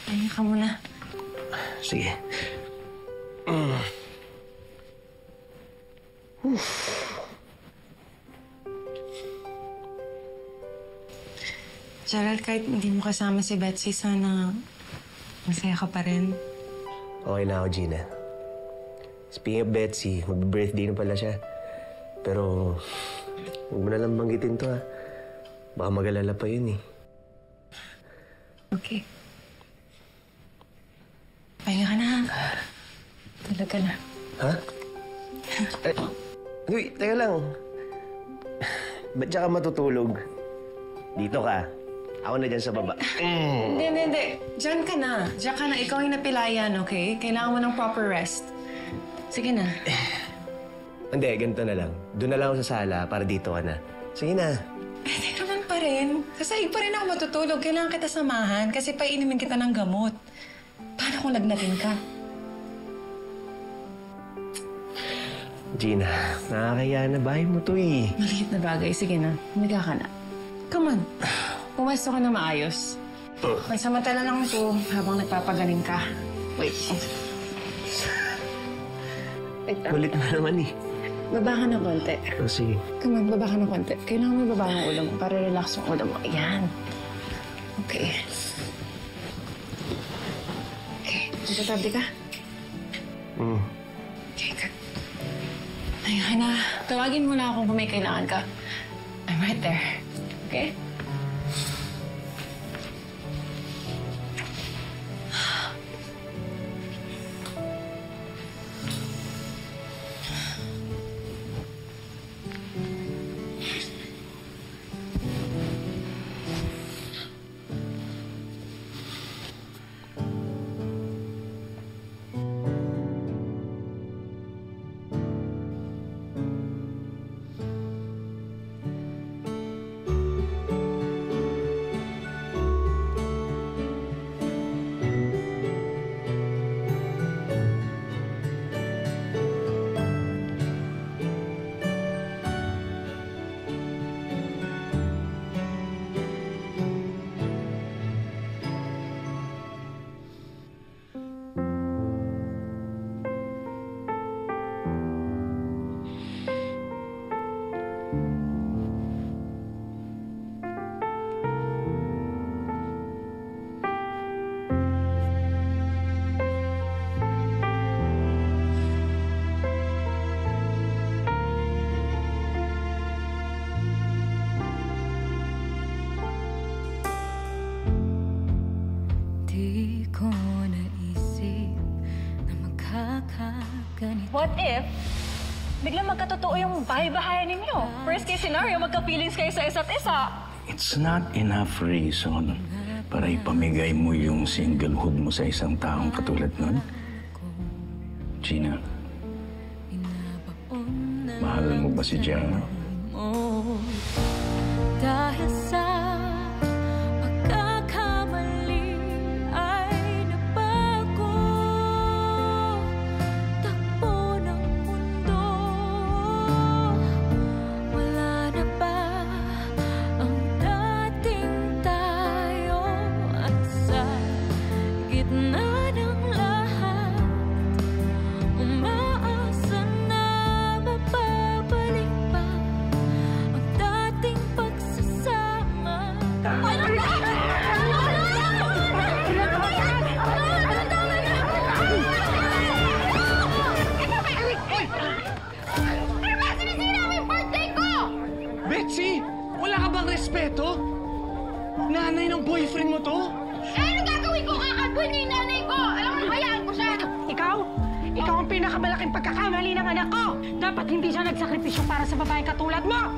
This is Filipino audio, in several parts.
Pahinga ka muna. Sige. Gerald, kahit hindi mo kasama si Betsy, sana masaya ka pa rin. Okay na ako, Gina. Speaking of Betsy, mag-birthday na pala siya. Pero, huwag mo na lang banggitin to, ha? Baka mag-alala pa yun, eh. Okay. Pahinga ka na, ha? Talaga na. Ha? Uy, teka lang. Ba't siya ka matutulog? Dito ka. Ako na dyan sa baba. Hindi. Diyan ka na. Diyan ka na. Ikaw yung napilayan, okay? Kailangan mo ng proper rest. Sige na. Hindi, ganito na lang. Doon na lang ako sa sala para dito ka na. Sige na. Hindi naman pa rin. Kasi pa rin ako matutulog. Kailangan kita samahan kasi painumin kita ng gamot. Paano kung lagnatin ka? Gina, nakakaya na. Bahay mo to, eh. Maliit na bagay. Sige na. Humiga ka na. Come on. Pumesto ka na maayos. May samantala lang ito habang nagpapagaling ka. Wait. Kulit na naman, eh. Baba ka ng konti. Oh, sige. Come on, baba ka ng konti. Kailangan mo baba ang ulo mo para relax yung ulo mo. Ayan. Okay. Okay. Nagtatabi ka? Okay, good. Ayan na. Tawagin mo na ako kung may kailangan ka. I'm right there. Okay? What if biglang magkatotoo yung bahay-bahayan ninyo? Worst case scenario, magka-feelings kayo sa isa't isa. It's not enough reason para ipamigay mo yung singlehood mo sa isang taong katulad nun. Gina, mahal mo ba si Jana? Dahil sa pagkakamali ay nabago takbo ng mundo. Wala na ba ang dating tayo at sa gitna ng lahat umaasa na mababalik pa ang dating pagsasama. Betsy! Wala ka bang respeto? Nanay ng boyfriend mo to? Ano gagawin ko? Kakalbuhin niya yung nanay ko! Alam mo, hayaan ko siya! Ikaw? Ikaw ang pinakamalaking pagkakamali ng anak ko! Dapat hindi siya nagsakripisyo para sa babaeng katulad mo!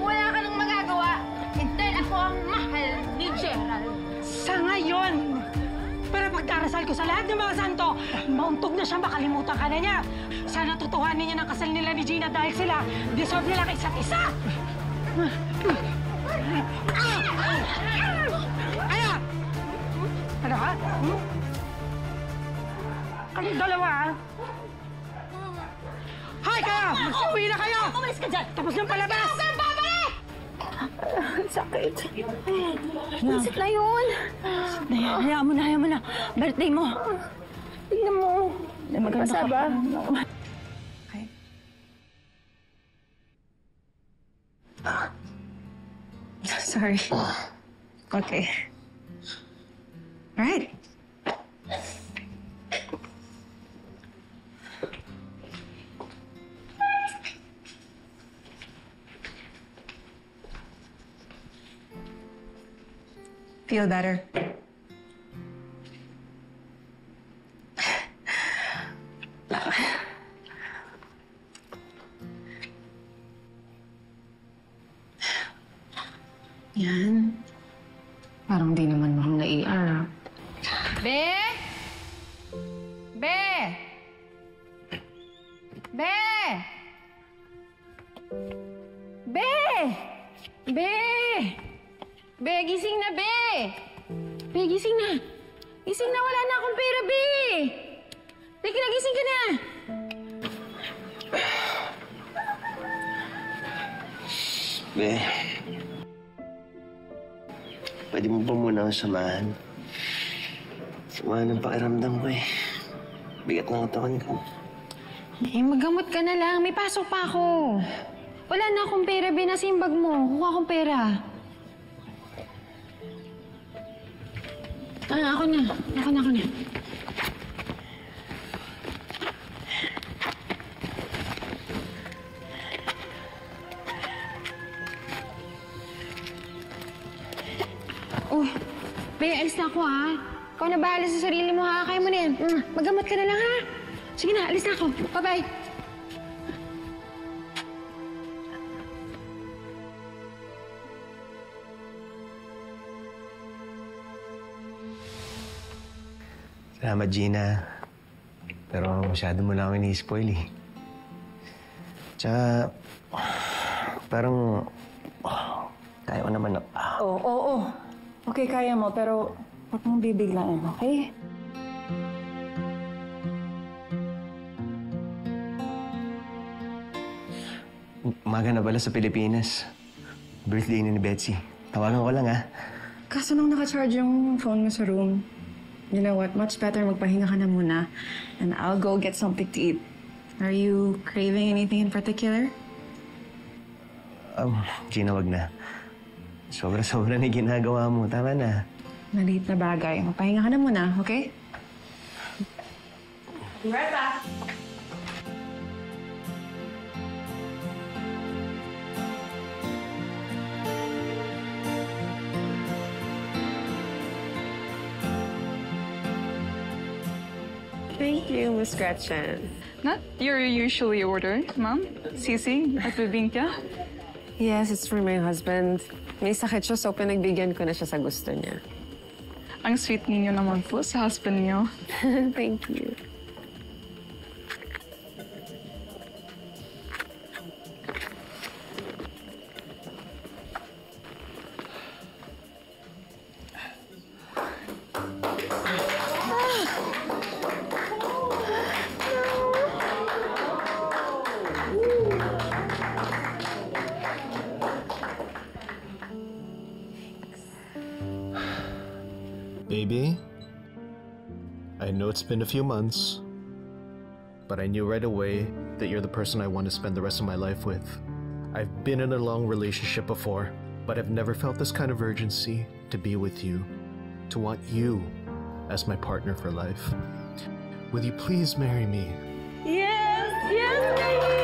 Wala ka nang magagawa. Instead, ako ang mahal ni Gerald. Sa ngayon, para pagdarasal ko sa lahat ng mga santo, mauntog na siya, makalimutan ka na niya. Sana tutuhanin niya ng kasal nila ni Gina dahil sila deserve nila kay isa't isa! Ano? Ano ka? Kayong dalawa, ha? Hoy kayo! Mag-uwi na kayo! Umalis ka dyan! Tapos ng palabas! Huwag kang babalik! Sakit. Visit na yun. Hayaan mo na. Birthday mo. Tignan mo. Maganda ka ba? Okay. Sorry. Okay. All right. Feel better. Yan. Parang di naman mukhang naiar. Be! Be! Be! Be! Be! Be, gising na, Be! Be, gising na! Gising na, wala na akong pera, Be! Teka na, gising ka na! Be, pwede mo ba muna akong samahan? Samahan ang pakiramdam ko eh. Bigat ng katawan ko. Eh, magamot ka na lang. May pasok pa ako. Wala na akong pera, Be. Nasa yung bag mo. Kuha akong pera. Ako na. Oh, Be, alis na ako, ha? Ikaw na bahala sa sarili mo, ha? Kaya mo na yan. Magamot ka na lang, ha? Sige na, alis na ako. Bye-bye. Salamat, Gina. Pero masyado mo na ako ini-spoil eh. Tsaka, parang, kaya ko naman na... Oo. Okay, kaya mo, pero huwag mong bibiglaan, okay? Umaga na pala sa Pilipinas. Birthday ni Betsy. Tawagan ko lang, ha? Kaso nung naka-charge yung phone mo sa room, you know what? Much better magpahinga ka na muna. And I'll go get something to eat. Are you craving anything in particular? Gina, wag na. Sobra-sobra na ginagawa mo. Tama na. Maliit na bagay. Magpahinga ka na muna, okay? Be right back. Thank you, Miss Gretchen. Not your usually order, ma'am? Sisig at bibingka? Yes, it's for my husband. May sakit siya, so pinagbigyan ko na siya sa gusto niya. Ang sweet ninyo naman po sa husband niyo. Thank you. Baby, I know it's been a few months, but I knew right away that you're the person I want to spend the rest of my life with. I've been in a long relationship before, but I've never felt this kind of urgency to be with you, to want you as my partner for life. Will you please marry me? Yes, baby!